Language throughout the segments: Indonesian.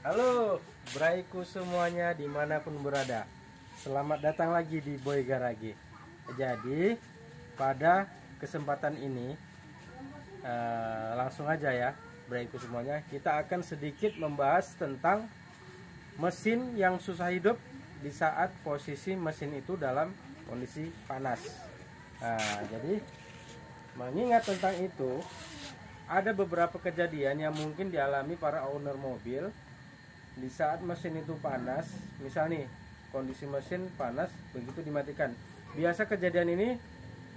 Halo, braiku semuanya dimanapun berada. Selamat datang lagi di Boy Garage. Jadi pada kesempatan ini langsung aja ya, braiku semuanya. Kita akan sedikit membahas tentang mesin yang susah hidup di saat posisi mesin itu dalam kondisi panas. Jadi mengingat tentang itu, ada beberapa kejadian yang mungkin dialami para owner mobil di saat mesin itu panas. Misal nih, kondisi mesin panas begitu dimatikan. Biasa kejadian ini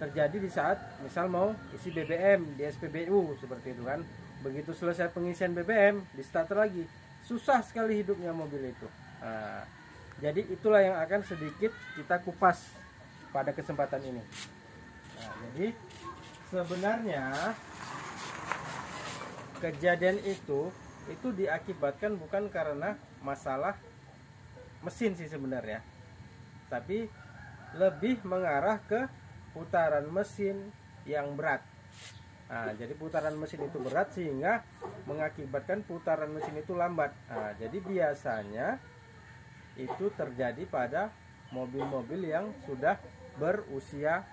terjadi di saat misal mau isi BBM di SPBU seperti itu kan. Begitu selesai pengisian BBM, di starter lagi. Susah sekali hidupnya mobil itu. Jadi itulah yang akan sedikit kita kupas pada kesempatan ini. Jadi sebenarnya kejadian itu diakibatkan bukan karena masalah mesin sih sebenarnya, tapi lebih mengarah ke putaran mesin yang berat. Jadi putaran mesin itu berat sehingga mengakibatkan putaran mesin itu lambat. Jadi biasanya itu terjadi pada mobil-mobil yang sudah berusia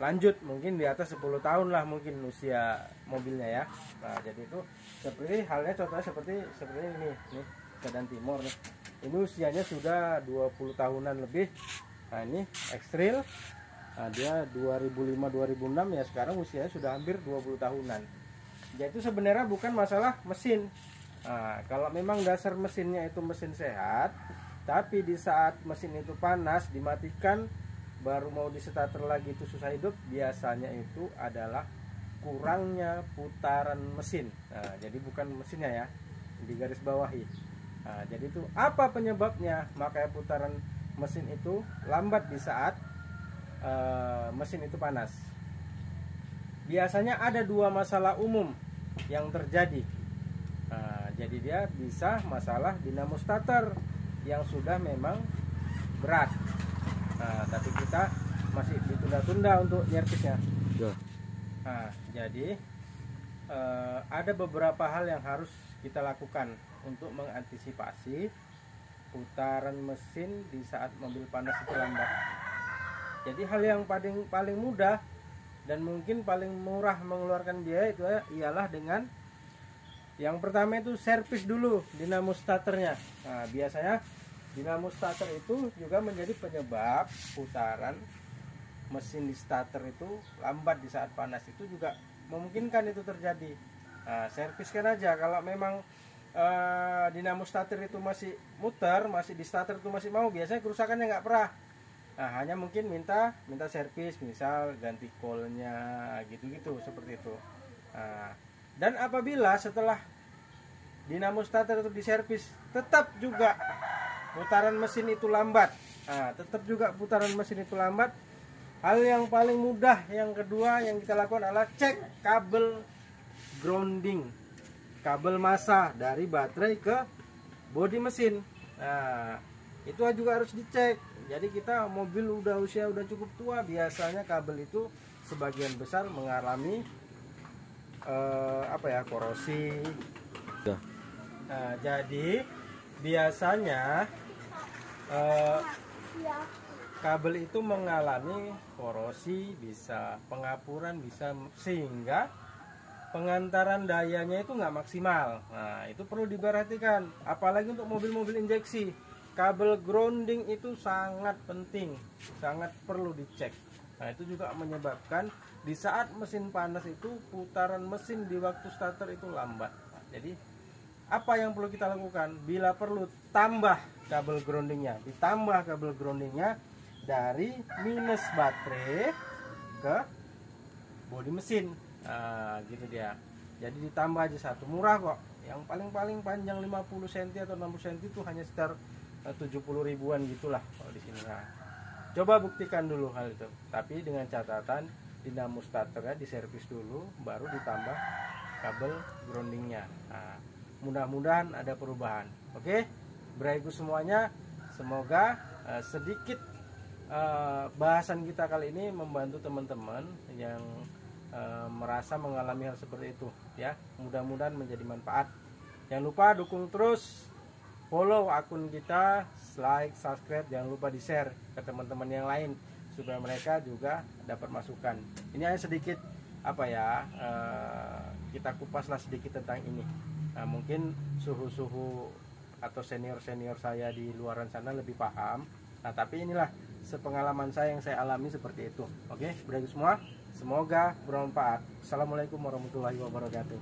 lanjut, mungkin di atas 10 tahun lah mungkin usia mobilnya ya. Jadi itu seperti halnya contohnya seperti ini nih, Sedan Timor nih. Ini usianya sudah 20 tahunan lebih. Ini X-Trail. Dia 2005-2006 ya, sekarang usianya sudah hampir 20 tahunan. Jadi itu sebenarnya bukan masalah mesin. Kalau memang dasar mesinnya itu mesin sehat, tapi di saat mesin itu panas dimatikan baru mau distarter lagi itu susah hidup, biasanya itu adalah kurangnya putaran mesin. Jadi bukan mesinnya ya, di garis bawahi. Jadi itu apa penyebabnya? Makanya putaran mesin itu lambat di saat mesin itu panas. Biasanya ada dua masalah umum yang terjadi. Jadi dia bisa masalah dinamo starter yang sudah memang berat. Tapi kita masih ditunda-tunda untuk nyervisnya. Jadi ada beberapa hal yang harus kita lakukan untuk mengantisipasi putaran mesin di saat mobil panas itu lambat. Jadi hal yang paling mudah dan mungkin paling murah mengeluarkan biaya itu ialah dengan yang pertama itu servis dulu dinamo starternya. Biasanya dinamo starter itu juga menjadi penyebab putaran mesin di starter itu lambat di saat panas, itu juga memungkinkan itu terjadi. Serviskan aja kalau memang dinamo starter itu masih muter, masih di starter itu masih mau, biasanya kerusakannya nggak pernah. Hanya mungkin minta servis, misal ganti coilnya gitu-gitu seperti itu. Dan apabila setelah dinamo starter itu diservis tetap juga putaran mesin itu lambat, hal yang paling mudah yang kedua yang kita lakukan adalah cek kabel grounding, kabel massa dari baterai ke bodi mesin. Itu juga harus dicek. Jadi kita mobil usia udah cukup tua, biasanya kabel itu sebagian besar mengalami korosi. Jadi biasanya kabel itu mengalami korosi, bisa pengapuran, bisa sehingga pengantaran dayanya itu nggak maksimal. Itu perlu diperhatikan, apalagi untuk mobil-mobil injeksi. Kabel grounding itu sangat penting, sangat perlu dicek. Itu juga menyebabkan di saat mesin panas itu putaran mesin di waktu starter itu lambat. Jadi apa yang perlu kita lakukan? Bila perlu tambah kabel groundingnya, ditambah kabel groundingnya dari minus baterai ke bodi mesin. Gitu dia. Jadi ditambah aja satu, murah kok. Yang paling panjang 50 cm atau 60 cm itu hanya sekitar 70 ribuan gitulah kalau di sini. Coba buktikan dulu hal itu. Tapi dengan catatan dinamo starternya diservis dulu, baru ditambah kabel groundingnya. Mudah-mudahan ada perubahan. Oke, braiku semuanya, semoga sedikit bahasan kita kali ini membantu teman-teman yang merasa mengalami hal seperti itu ya. Mudah-mudahan menjadi manfaat Jangan lupa dukung terus, follow akun kita, like, subscribe, jangan lupa di share ke teman-teman yang lain supaya mereka juga dapat masukan. Ini hanya sedikit kita kupaslah sedikit tentang ini. Nah, mungkin suhu-suhu atau senior-senior saya di luaran sana lebih paham. Nah, tapi inilah sepengalaman saya yang saya alami seperti itu. Oke, Bapak Ibu semua, semoga bermanfaat. Assalamualaikum warahmatullahi wabarakatuh.